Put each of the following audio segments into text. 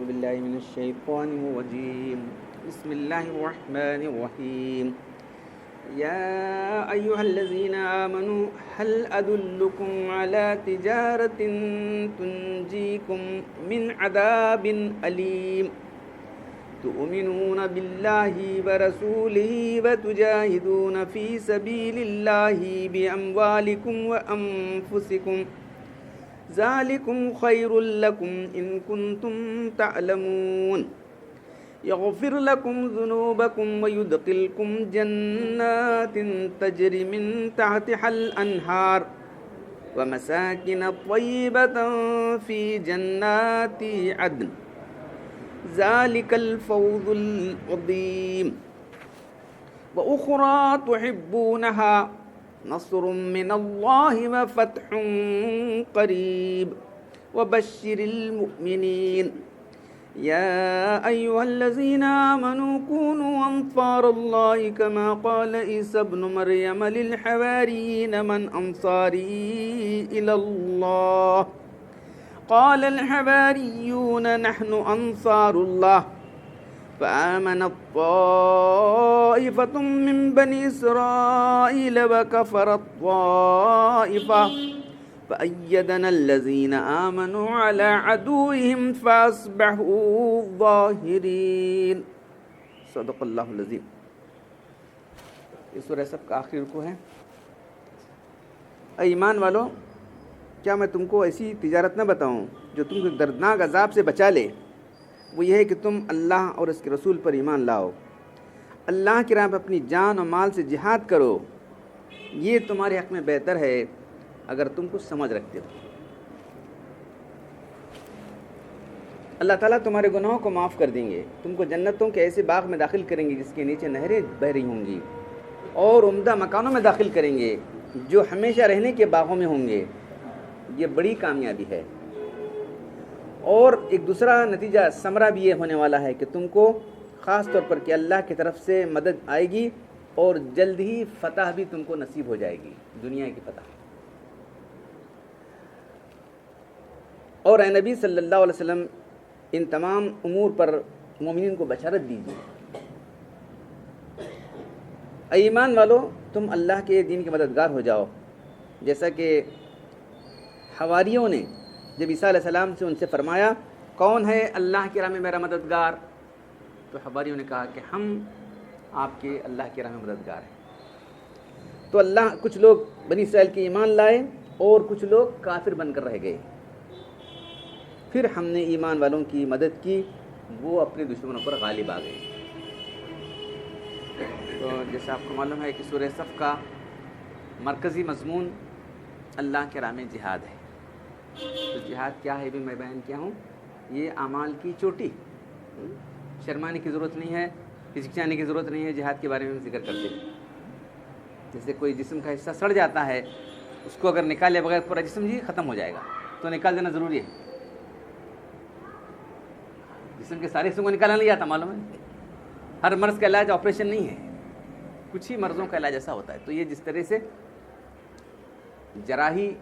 بالله من الشيطان الرجيم بسم الله الرحمن الرحيم يا أيها الذين آمنوا هل أدلكم على تجارة تنجيكم من عذاب أليم تؤمنون بالله ورسوله وتجاهدون في سبيل الله بأموالكم وأنفسكم ذلكم خير لكم إن كنتم تعلمون يغفر لكم ذنوبكم ويدخلكم جنات تجري من تحتها الأنهار ومساكن طيبة في جنات عدن ذلك الفوز العظيم وأخرى تحبونها نصر من الله وفتح قريب وبشر المؤمنين يا أيها الذين آمنوا كونوا أنصار الله كما قال عيسى ابن مريم للحواريين من أنصاري إلى الله قال الحواريون نحن أنصار الله فآمنت طائفة من بني إسرائيل وكفرت طائفة فأيدنا الذين آمنوا على عدوهم فأصبحوا ظاهرين صدق اللہ العظیم. یہ سورہ صف کا آخری رکوع ہے. اے ایمان والو، کیا میں تم کو ایسی تجارت نہ بتاؤں جو تم کو دردناک عذاب سے بچا لے؟ وہ یہ ہے کہ تم اللہ اور اس کے رسول پر ایمان لاؤ، اللہ کی راہ پر اپنی جان اور مال سے جہاد کرو. یہ تمہارے حق میں بہتر ہے اگر تم کچھ سمجھ رکھتے ہو. اللہ تعالیٰ تمہارے گناہوں کو معاف کر دیں گے، تم کو جنتوں کے ایسے باغ میں داخل کریں گے جس کے نیچے نہریں بہہ رہی ہوں گی، اور عمدہ مکانوں میں داخل کریں گے جو ہمیشہ رہنے کے باغوں میں ہوں گے. یہ بڑی کامیابی ہے. اور ایک دوسرا نتیجہ ثمرہ بھی یہ ہونے والا ہے کہ تم کو خاص طور پر کہ اللہ کی طرف سے مدد آئے گی اور جلد ہی فتح بھی تم کو نصیب ہو جائے گی، دنیا کی فتح. اور اے نبی صلی اللہ علیہ وسلم ان تمام امور پر مومنین کو بشارت دیجیے. اے ایمان والو، تم اللہ کے دین کے مددگار ہو جاؤ، جیسا کہ حواریوں نے جب عیسیٰ علیہ السلام سے ان سے فرمایا کون ہے اللہ کی راہ میں میرا مددگار، تو حواریوں نے کہا کہ ہم آپ کے اللہ کی راہ میں مددگار ہیں. تو اللہ کچھ لوگ بنی اسرائیل کے ایمان لائے اور کچھ لوگ کافر بن کر رہ گئے. پھر ہم نے ایمان والوں کی مدد کی، وہ اپنے دشمنوں پر غالب آ گئے. تو جیسے آپ کو معلوم ہے کہ سورہ صف کا مرکزی مضمون اللہ کے راہ میں جہاد ہے. تو جہاد کیا ہے بھی میں بیان کیا ہوں. یہ اعمال کی چوٹی، شرمانے کی ضرورت نہیں ہے، ہچکچانے کی ضرورت نہیں ہے. جہاد کے بارے میں ذکر کرتے ہیں. جیسے کوئی جسم کا حصہ سڑ جاتا ہے، اس کو اگر نکالے بغیر پورا جسم جی ختم ہو جائے گا، تو نکال دینا ضروری ہے. جسم کے سارے حصوں کو نکالنا نہیں جاتا، معلوم ہے. ہر مرض کا علاج آپریشن نہیں ہے، کچھ ہی مرضوں کا علاج ایسا ہوتا ہے. تو یہ جس طرح سے جراحی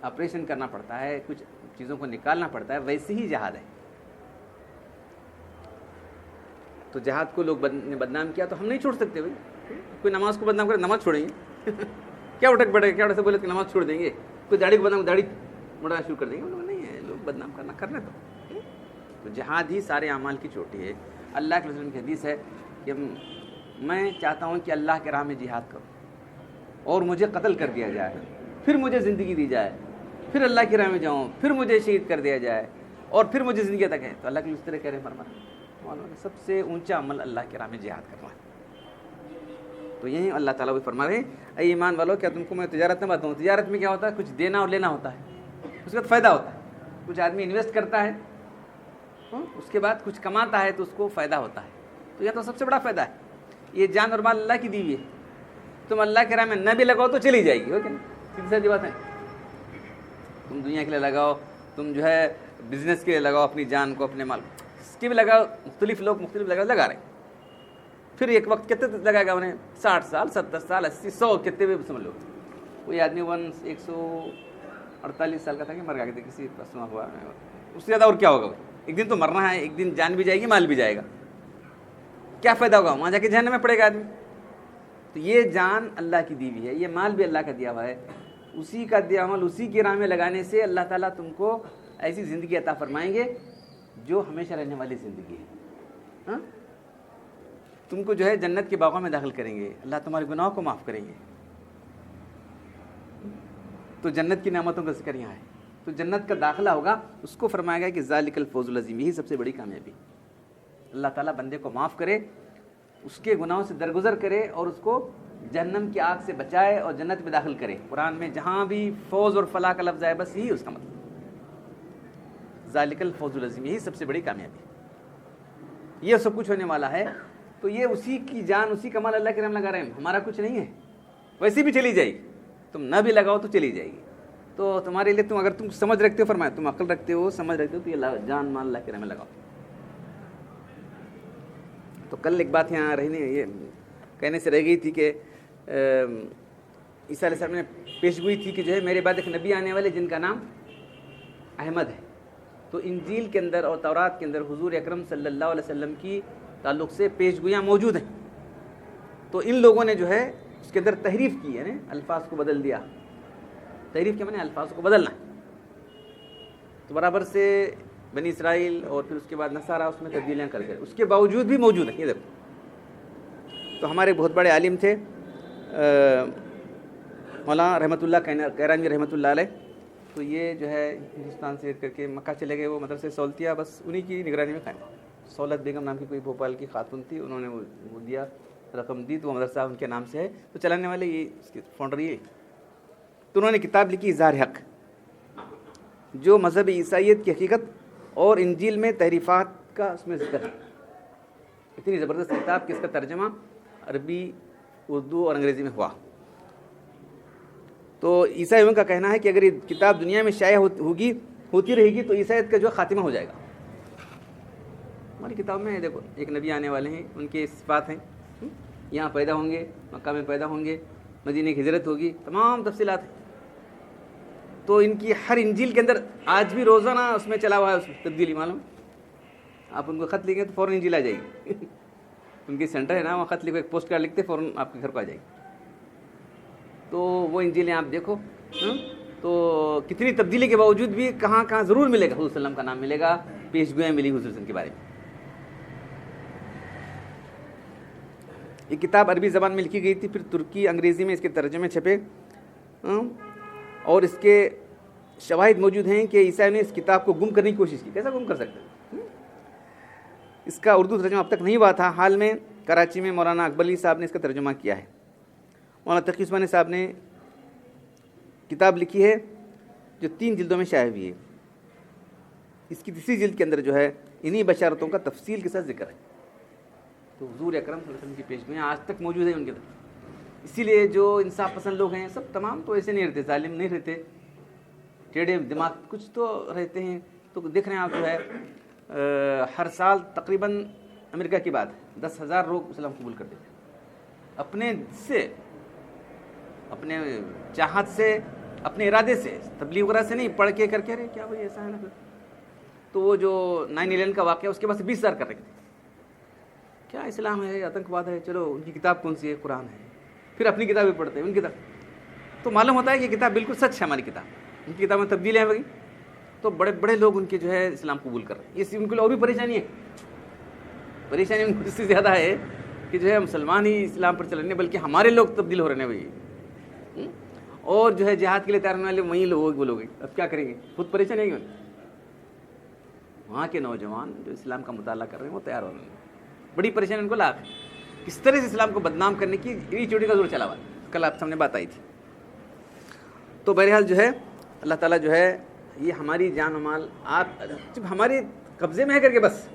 آپریشن کرنا پڑتا ہے، کچھ چیزوں کو نکالنا پڑتا ہے، ویسے ہی جہاد ہے. تو جہاد کو لوگ نے بدنام کیا تو ہم نہیں چھوڑ سکتے. بھائی کوئی نماز کو بدنام کرے نماز چھوڑیں گے؟ کیا اٹک پڑے، کیا سے بولے کہ نماز چھوڑ دیں گے؟ کوئی داڑھی کو بدنام داڑھی مڑانا شروع کر دیں گے؟ نہیں ہے، لوگ بدنام کرنا تو. تو جہاد ہی سارے اعمال کی چوٹی ہے. اللہ کے رسول کی حدیث ہے کہ میں چاہتا ہوں کہ اللہ کے راہ میں جہاد کروں اور مجھے قتل کر دیا جائے، پھر مجھے زندگی دی جائے، پھر اللہ کی راہ میں جاؤں، پھر مجھے شہید کر دیا جائے، اور پھر مجھے زندگی تک ہے. تو اللہ کے اس طرح کہہ رہے ہیں فرمایا سب سے اونچا عمل اللہ کے راہ میں جہاد کرنا ہے. تو یہی اللہ تعالیٰ بھی فرما رہے ہیں اے ایمان والو، کیا تم کو میں تجارت نہ بتاؤں؟ تجارت میں کیا ہوتا ہے؟ کچھ دینا اور لینا ہوتا ہے، اس کا فائدہ ہوتا ہے. کچھ آدمی انویسٹ کرتا ہے، اس کے بعد کچھ کماتا ہے تو اس کو فائدہ ہوتا ہے. تو یہ تو سب سے بڑا فائدہ ہے. یہ جان اور مال اللہ کی دی ہوئی ہے. تم اللہ کے راہ میں نہ بھی لگاؤ تو چلی جائے گی، اوکے نا؟ سیدھی سادی بات ہے. تم دنیا کے لیے لگاؤ، تم جو ہے بزنس کے لیے لگاؤ، اپنی جان کو، اپنے مال کو، اس کے بھی لگاؤ. مختلف لوگ مختلف لگا رہے ہیں. پھر ایک وقت کتنے لگائے گا انہیں؟ 60 سال، 70 سال، 80، 100، کتنے بھی سمجھ لو. کوئی آدمی 148 سال کا تھا کہ مر گیا، کسی پسما ہوا، اس سے زیادہ اور کیا ہوگا. ایک دن تو مرنا ہے, ایک دن جان بھی جائے گی, مال بھی جائے گا, کیا فائدہ ہوگا, وہاں جا کے جہنم میں پڑے گا آدمی. تو یہ جان اللہ کی دی ہوئی ہے, یہ مال بھی اللہ کا دیا ہوا ہے, اسی کا دیا عمل اسی کی راہ میں لگانے سے اللہ تعالیٰ تم کو ایسی زندگی عطا فرمائیں گے جو ہمیشہ رہنے والی زندگی ہے. ہاں, تم کو جو ہے جنت کے باغوں میں داخل کریں گے, اللہ تمہارے گناہوں کو معاف کریں گے. تو جنت کی نعمتوں کا ذکر یہاں ہے. تو جنت کا داخلہ ہوگا, اس کو فرمایا گیا کہ ذالک الفوز العظیم, یہی سب سے بڑی کامیابی. اللہ تعالیٰ بندے کو معاف کرے, اس کے گناہوں سے درگزر کرے اور اس کو جہنم کی آگ سے بچائے اور جنت میں داخل کرے. قرآن میں جہاں بھی فوز اور فلاح کا لفظ آئے بس یہی اس کا مطلب, ذالک الفوز العظیم, یہی سب سے بڑی کامیابی. یہ سب کچھ ہونے والا ہے. تو یہ اسی کی جان, اسی کا مال اللہ کے نام لگا رہے ہیں, ہمارا کچھ نہیں ہے. ویسی بھی چلی جائے گی, تم نہ بھی لگاؤ تو چلی جائے گی. تو تمہارے لیے, تم اگر تم سمجھ رکھتے ہو, فرمایا تم عقل رکھتے ہو, سمجھ رکھتے ہو, تو یہ جان مال اللہ کے نام میں لگاؤ. تو کل ایک بات یہاں رہی, یہ کہنے سے رہ گئی تھی کہ عیسیٰ علیہ السلام نے پیش گوئی تھی کہ جو ہے میرے بعد ایک نبی آنے والے جن کا نام احمد ہے. تو انجیل کے اندر اور تورات کے اندر حضور اکرم صلی اللہ علیہ وسلم کی تعلق سے پیش گوئیاں موجود ہیں. تو ان لوگوں نے جو ہے اس کے اندر تحریف کی, یعنی الفاظ کو بدل دیا. تحریف کے معنی الفاظ کو بدلنا. تو برابر سے بنی اسرائیل اور پھر اس کے بعد نصارہ اس میں تبدیلیاں کر گئے, اس کے باوجود بھی موجود ہیں. یہ دیکھو, تو ہمارے بہت بڑے عالم تھے مولانا رحمۃ اللہ کیرانی رحمۃ اللہ علیہ. تو یہ جو ہے ہندوستان سے کر کے مکہ چلے گئے. وہ مدرسے سہولتیہ بس انہی کی نگرانی میں قائم. سہولت بیگم نام کی کوئی بھوپال کی خاتون تھی, انہوں نے وہ دیا, رقم دی, تو وہ مدرسہ ان کے نام سے ہے. تو چلانے والے یہ اس کے فاؤنڈر یہ. تو انہوں نے کتاب لکھی اظہار حق, جو مذہب عیسائیت کی حقیقت اور انجیل میں تحریفات کا اس میں ذکر ہے. اتنی زبردست کتاب کہ اس کا ترجمہ عربی, اردو اور انگریزی میں ہوا. تو عیسائیوں کا کہنا ہے کہ اگر یہ کتاب دنیا میں شائع ہوتی رہے گی تو عیسائیت کا جو خاتمہ ہو جائے گا. ہماری کتاب میں دیکھو, ایک نبی آنے والے ہیں, ان کے صفات ہیں, یہاں پیدا ہوں گے, مکہ میں پیدا ہوں گے, مدینے کی ہجرت ہوگی, تمام تفصیلات ہیں. تو ان کی ہر انجیل کے اندر آج بھی روزانہ اس میں چلا ہوا ہے, اس میں تبدیلی معلوم. آپ ان کو خط لکھیں تو فوراً انجیل آ جائے گی. ان کی سینٹر ہے نا, وہاں خط لکھو, ایک پوسٹ کارڈ لکھتے فوراً آپ کے گھر کو آ جائے گی. تو وہ انجیلیں آپ دیکھو, تو کتنی تبدیلی کے باوجود بھی کہاں کہاں ضرور ملے گا حضور صلی اللہ علیہ وسلم کا نام ملے گا, پیش گوئیاں ملی حضور صلی اللہ علیہ وسلم کے بارے میں. یہ کتاب عربی زبان میں لکھی گئی تھی, پھر ترکی انگریزی میں اس کے ترجمے چھپے, اور اس کے شواہد موجود ہیں کہ عیسیٰ نے اس کتاب کو گم کرنے کی کوشش کی. کیسا گم کر سکتے ہیں؟ اس کا اردو ترجمہ اب تک نہیں ہوا تھا. حال میں کراچی میں مولانا اکبر علی صاحب نے اس کا ترجمہ کیا ہے. مولانا تقی عثمانی صاحب نے کتاب لکھی ہے جو 3 جلدوں میں شائع ہوئی ہے. اس کی تیسری جلد کے اندر جو ہے انہی بشارتوں کا تفصیل کے ساتھ ذکر ہے. تو حضور اکرم صلی اللہ علیہ وسلم کی پیشگوئیاں آج تک موجود ہیں ان کے اندر. اسی لیے جو انصاف پسند لوگ ہیں سب تمام تو ایسے نہیں رہتے, ظالم نہیں رہتے, ٹیڑھے دماغ کچھ تو رہتے ہیں. تو دیکھ رہے ہیں آپ جو ہے ہر سال تقریباً امریکہ کی بات 10,000 لوگ اسلام قبول کر دیتے ہیں اپنے سے, اپنے چاہت سے, اپنے ارادے سے, تبلیغ وغیرہ سے نہیں, پڑھ کے کر کے رہے کیا بھائی ایسا ہے نا. پھر تو وہ جو 9/11 کا واقعہ اس کے بعد 20,000 کر رکھے تھے. کیا اسلام ہے, آتنکواد ہے, چلو ان کی کتاب کون سی ہے, قرآن ہے. پھر اپنی کتابیں پڑھتے ہیں, ان کتاب. تو معلوم ہوتا ہے کہ کتاب بالکل سچ ہے ہماری کتاب. ان کی کتاب میں تبدیلیاں ہوئی تو بڑے بڑے لوگ ان کے جو ہے اسلام قبول کر رہے ہیں. اس ان کے لیے اور بھی پریشانی ہے. پریشانی ان کو اس سے زیادہ ہے کہ جو ہے مسلمان ہی اسلام پر چل رہے ہیں, بلکہ ہمارے لوگ تبدیل ہو رہے ہیں بھائی. اور جو ہے جہاد کے لیے تیار ہونے والے وہیں لوگ وہ لوگ ہیں. اب کیا کریں گے, خود پریشانی ہے. وہاں کے نوجوان جو اسلام کا مطالعہ کر رہے ہیں وہ تیار ہو رہے ہیں. بڑی پریشانی ان کو لاکھ کس طرح سے اسلام کو بدنام کرنے کی یہ چوٹی کا زور چلا ہوا. کل آپ سامنے بات آئی تھی. تو بہرحال جو ہے اللہ تعالیٰ جو ہے یہ ہماری جان و مال آپ جب ہمارے قبضے میں ہے کر کے, بس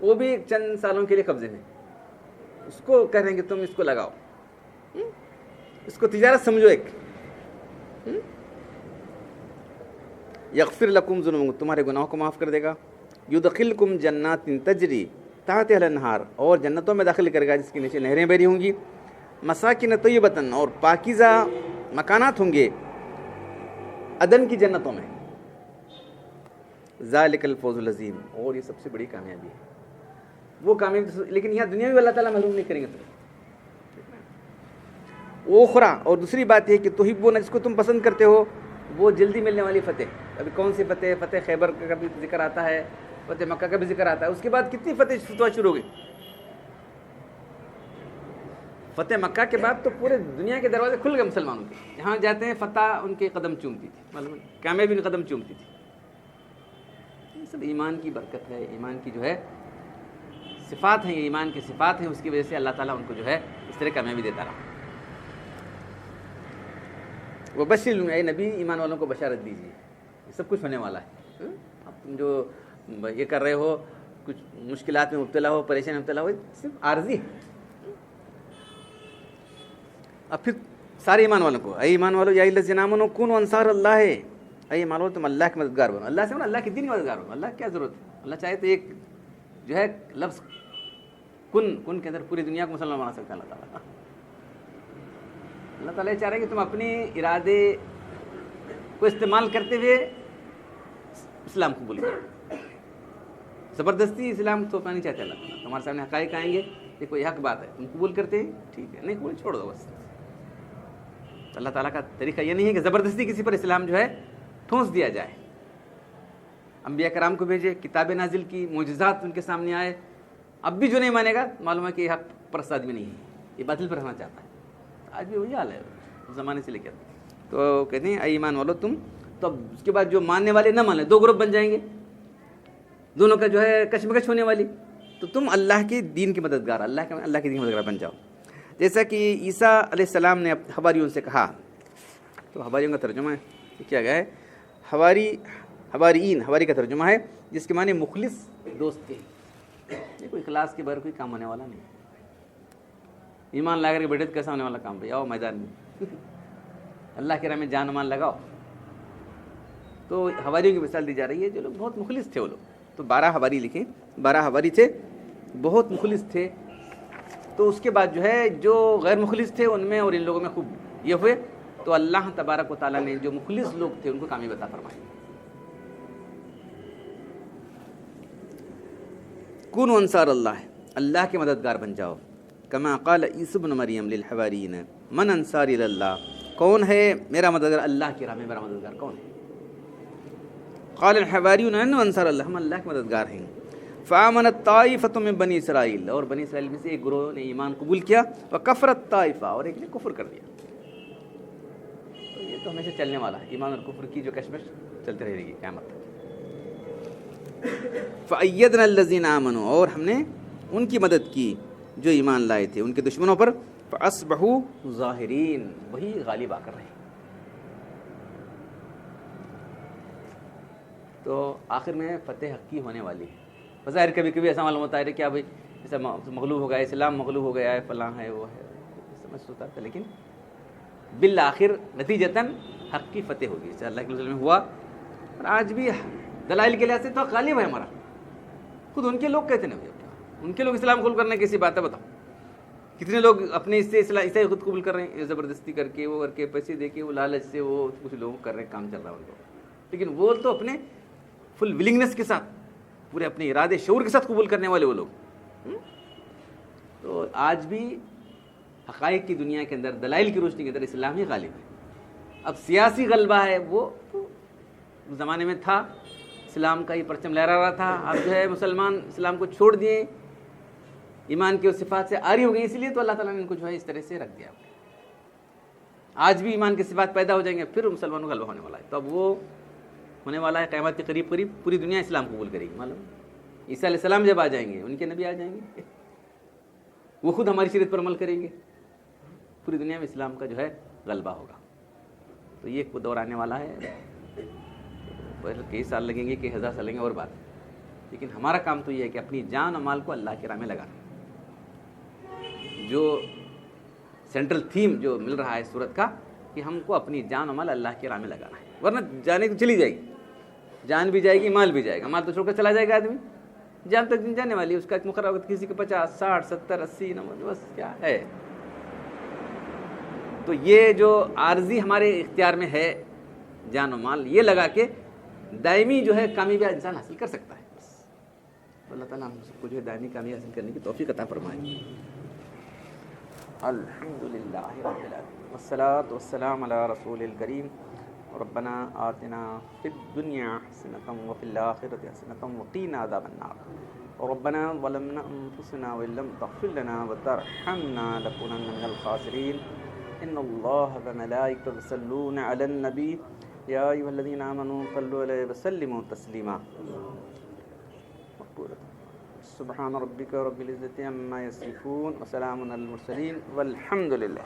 وہ بھی چند سالوں کے لیے قبضے میں, اس کو کہہ رہے ہیں کہ تم اس کو لگاؤ, اس کو تجارت سمجھو. ایک یغفر لکم ذنوبکم, تمہارے گناہوں کو معاف کر دے گا. یدخلکم جنات تجری تحتہا الانہار, اور جنتوں میں داخل کرے گا جس کے نیچے نہریں بہری ہوں گی. مساکن طیبۃ, اور پاکیزہ مکانات ہوں گے عدن کی جنتوں میں. ذالک الفوز العظیم، اور یہ سب سے بڑی کامیابی ہے، وہ کامیابی، لیکن یہاں دنیا میں اللہ تعالیٰ محروم نہیں کریں گے تمہیں۔ اوخرا، اور دوسری بات یہ کہ تحبون، جس کو تم پسند کرتے ہو، وہ جلدی ملنے والی فتح۔ ابھی کون سی فتح؟ فتح خیبر کا بھی ذکر آتا ہے، فتح مکہ کا بھی ذکر آتا ہے، اس کے بعد کتنی فتح شروع ہو گئی؟ فتح مکہ کے بعد تو پورے دنیا کے دروازے کھل گئے مسلمانوں کے، جہاں جاتے ہیں فتح ان کے قدم چومتی تھی، معلوم ہے، کامیابی ان قدم چومتی تھی۔ یہ سب ایمان کی برکت ہے، ایمان کی جو ہے صفات ہیں، یہ ایمان کی صفات ہیں، اس کی وجہ سے اللہ تعالیٰ ان کو جو ہے اس طرح کامیابی دیتا رہا۔ وہ بشر، اے نبی ایمان والوں کو بشارت دیجیے، یہ سب کچھ ہونے والا ہے۔ اب تم جو یہ کر رہے ہو، کچھ مشکلات میں مبتلا ہو، پریشانی میں مبتلا ہو، صرف عارضی ہے۔ اب پھر سارے ایمان والوں کو، اے ایمان والو یا الذین آمنوا کونوا انصار اللہ، اے ایمان والو تم اللہ کے مددگار بنو، اللہ سے اللہ کے دین کے مددگار بنو۔ اللہ کیا ضرورت ہے؟ اللہ چاہے تو ایک جو ہے لفظ کن کے اندر پوری دنیا کو مسلمان بنا سکتا ہے اللہ تعالیٰ۔ اللہ تعالیٰ یہ چاہ رہے ہیں کہ تم اپنے ارادے کو استعمال کرتے ہوئے اسلام قبول کرو۔ زبردستی اسلام تو نہیں چاہتے اللہ تعالیٰ، تمہارے سامنے حقائق آئیں گے، دیکھو یہ حق بات ہے، تم قبول کرتے ہیں ٹھیک ہے، نہیں قبول چھوڑ دو بس۔ اللہ تعالیٰ کا طریقہ یہ نہیں ہے کہ زبردستی کسی پر اسلام جو ہے ٹھونس دیا جائے۔ انبیاء کرام کو بھیجے، کتابیں نازل کی، معجزات ان کے سامنے آئے، اب بھی جو نہیں مانے گا معلوم ہے کہ یہ حق پرست آدمی نہیں ہے، یہ باطل پر رہنا چاہتا ہے۔ آج بھی وہی حال ہے اس زمانے سے لے کر، تو کہتے ہیں اے ایمان والو تم، تو اب اس کے بعد جو ماننے والے نہ مانے، دو گروپ بن جائیں گے، دونوں کا جو ہے کشمکش ہونے والی، تو تم اللہ کے دین کے مددگار، اللہ کے دین کے مددگار بن جاؤ۔ جیسا کہ عیسیٰ علیہ السلام نے حواریوں سے کہا، تو حواریوں کا ترجمہ ہے کیا گیا ہے؟ حواری کا ترجمہ ہے جس کے معنی مخلص دوست کے، یہ کوئی اخلاص کے بغیر کوئی کام ہونے والا نہیں۔ ایمان لا کر کے بیٹھے تو کیسا ہونے والا کام؟ بھائی آؤ میدان میں اللہ کے راہ میں جان و مال لگاؤ۔ تو حواریوں کی مثال دی جا رہی ہے، جو لوگ بہت مخلص تھے وہ لوگ، تو 12 حواری لکھیں، 12 حواری تھے، بہت مخلص تھے۔ تو اس کے بعد جو ہے جو غیر مخلص تھے ان میں اور ان لوگوں میں خوب یہ ہوئے، تو اللہ تبارک و تعالیٰ نے جو مخلص لوگ تھے ان کو کامیابی عطا فرمائی۔ کونوا انصار اللہ، اللہ کے مددگار بن جاؤ۔ کما قال عیسی بن مریم للحواریین من انصاری اللہ، کون ہے میرا مددگار؟ اللہ کی راہ میں میرا مددگار کون ہے؟ قال الحواریون نحن انصار اللہ، ہم اللہ کے مددگار ہیں۔ فآمنت طائفۃ من بنی اسرائیل، اور بنی اسرائیل میں سے ایک گروہ نے ایمان قبول کیا، وکفرت طائفہ، اور ایک نے کفر کر دیا۔ تو یہ تو ہمیشہ چلنے والا ہے، ایمان اور کفر کی جو کشمکش چلتے رہے گی قیامت تک۔ فأیدنا الذین آمنوا، اور ہم نے ان کی مدد کی جو ایمان لائے تھے ان کے دشمنوں پر، فأصبحوا ظاہرین، وہی غالب آ کر رہے۔ تو آخر میں فتح حقی ہونے والی ہے۔ بظاہر کبھی کبھی ایسا معلوم ہوتا ہے کہ کیا بھائی ایسا مغلوب ہو گیا، اسلام مغلوب ہو گیا ہے، فلاں ہے وہ ہے، سمجھ ہوتا تھا، لیکن بالآخر نتیجتاً حق کی فتح ہوگی، جیسے اللہ کے رسول میں ہوا۔ اور آج بھی دلائل کے لحاظ سے تو غالب ہے ہمارا، خود ان کے لوگ کہتے ہیں، ان کے لوگ اسلام قبول کرنے کیسی بات ہے بتاؤ؟ کتنے لوگ اپنے اس سے عیسائی خود قبول کر رہے ہیں، زبردستی کر کے، وہ کر کے، پیسے دے کے، وہ لالچ سے، وہ کچھ لوگ کر رہے ہیں، کام چل رہا ہے ان کو، لیکن وہ تو اپنے فل ولنگنس کے ساتھ، پورے اپنے ارادے شعور کے ساتھ قبول کرنے والے وہ لوگ۔ تو آج بھی حقائق کی دنیا کے اندر، دلائل کی روشنی کے اندر اسلام ہی غالب ہے۔ اب سیاسی غلبہ ہے، وہ تو زمانے میں تھا، اسلام کا یہ پرچم لہرا رہا تھا، اب جو ہے مسلمان اسلام کو چھوڑ دیے، ایمان کی صفات سے آری ہو گئی، اسی لیے تو اللہ تعالیٰ نے ان کو جو ہے اس طرح سے رکھ دیا۔ آج بھی ایمان کی صفات پیدا ہو جائیں گے، پھر مسلمانوں کا غلبہ ہونے والا ہے۔ تو اب وہ ہونے والا ہے قیامت کے قریب پوری دنیا اسلام قبول کرے گی، معلوم۔ عیسیٰ علیہ السلام جب آ جائیں گے، ان کے نبی آ جائیں گے، وہ خود ہماری شریعت پر عمل کریں گے، پوری دنیا میں اسلام کا جو ہے غلبہ ہوگا۔ تو یہ ایک دور آنے والا ہے، کئی سال لگیں گے، کئی ہزار سال لگیں گے اور بات، لیکن ہمارا کام تو یہ ہے کہ اپنی جان و مال کو اللہ کی راہ میں لگانا۔ جو سینٹرل تھیم جو مل رہا ہے صورت کا، کہ ہم کو اپنی جان و مال اللہ کی راہ میں لگانا ہے، ورنہ جانے تو چلی جائے گی، جان بھی جائے گی، مال بھی جائے گا، مال تو چھوڑ کر چلا جائے گا آدمی، جان تک دن جانے والی ہے، اس کا ایک مقرر وقت، کسی کے 50 60 70 80 90، بس کیا ہے۔ تو یہ جو عارضی ہمارے اختیار میں ہے جان و مال، یہ لگا کے دائمی جو ہے کامیابی انسان حاصل کر سکتا ہے. اللہ تعالیٰ ہم سب کو جو ہے دائمی کامیابی حاصل کرنے کی توفیق عطا فرمائے. الحمدللہ رب العالمین والصلاۃ والسلام علی رسول الکریم. ربنا آتنا فی الدنیا حسنۃ وفی الآخرۃ حسنۃ وقنا عذاب النار. ربنا ظلمنا انفسنا وان لم تغفر لنا وترحمنا لنكونن من الخاسرین. ان اللہ وملائکتہ یصلون علی النبی یا ایھا الذین آمنوا صلوا علیہ وسلموا تسلیما. سبحان ربک رب العزۃ عما یصفون وسلام علی المرسلین والحمد للہ.